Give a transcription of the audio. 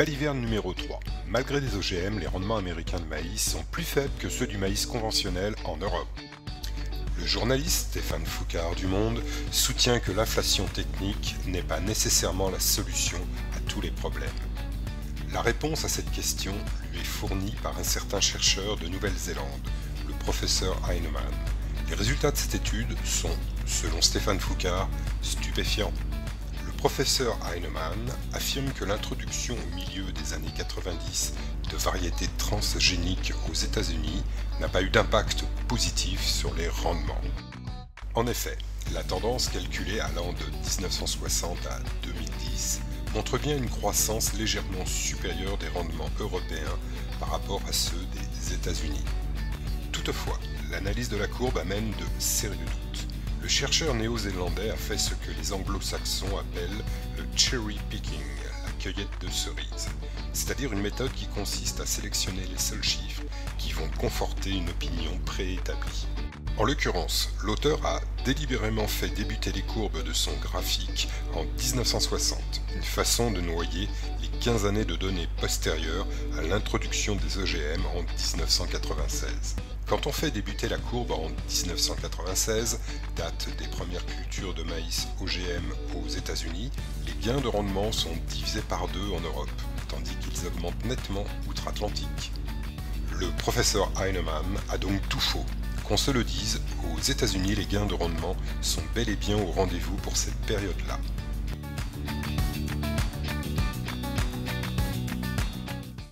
Baliverne numéro 3. Malgré des OGM, les rendements américains de maïs sont plus faibles que ceux du maïs conventionnel en Europe. Le journaliste Stéphane Foucard du Monde soutient que l'inflation technique n'est pas nécessairement la solution à tous les problèmes. La réponse à cette question lui est fournie par un certain chercheur de Nouvelle-Zélande, le professeur Heinemann. Les résultats de cette étude sont, selon Stéphane Foucard, stupéfiants. Le professeur Heinemann affirme que l'introduction au milieu des années 90 de variétés transgéniques aux États-Unis n'a pas eu d'impact positif sur les rendements. En effet, la tendance calculée allant de 1960 à 2010 montre bien une croissance légèrement supérieure des rendements européens par rapport à ceux des États-Unis. Toutefois, l'analyse de la courbe amène de sérieux doutes. Le chercheur néo-zélandais a fait ce que les anglo-saxons appellent le cherry picking, la cueillette de cerises, c'est-à-dire une méthode qui consiste à sélectionner les seuls chiffres qui vont conforter une opinion préétablie. En l'occurrence, l'auteur a délibérément fait débuter les courbes de son graphique en 1960, une façon de noyer les 15 années de données postérieures à l'introduction des OGM en 1996. Quand on fait débuter la courbe en 1996, date des premières cultures de maïs OGM aux États-Unis, les gains de rendement sont divisés par 2 en Europe, tandis qu'ils augmentent nettement outre-Atlantique. Le professeur Heinemann a donc tout faux. Qu'on se le dise, aux États-Unis, les gains de rendement sont bel et bien au rendez-vous pour cette période-là.